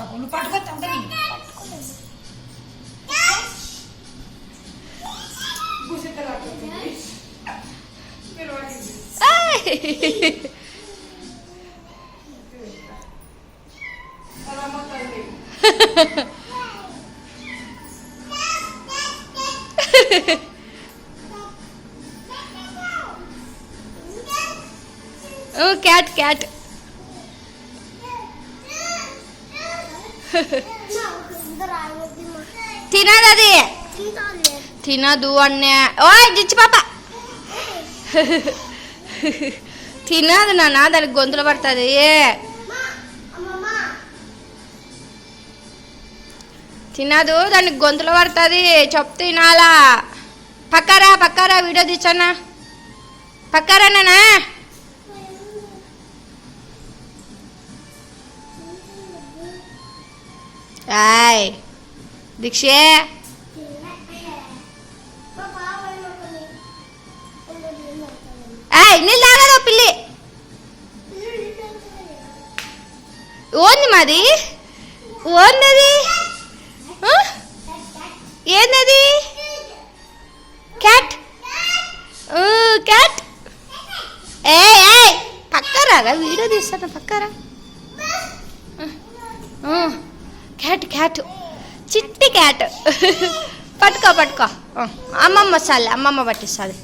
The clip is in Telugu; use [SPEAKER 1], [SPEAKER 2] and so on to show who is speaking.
[SPEAKER 1] పాపం నువ్వు పట్టుకొస్తా ఉంటుంది
[SPEAKER 2] క్యాట్ క్యాట్ తినదు అది తినదు అన్నే ఓ జిచ్చి పాప తినదు నాన్న దానికి గొంతులు పడుతుంది తినదు దానికి గొంతులు పడుతుంది చెప్తే తినాలా పక్కరా వీడియో తీసన్నా పక్కరానా ఆయ్ దీక్షే నీళ్ళు తాగదు పిల్లి ఓంది మాది ఓందది ఏందది క్యాట్ క్యాట్ ఏ పక్కరాగా వీడియో తీస్తాను పక్కరా క్యాట్ క్యాట్ చిట్టి క్యాట్ పట్టుకో అమ్మమ్మ వస్తుంది అమ్మమ్మ పట్టిస్తుంది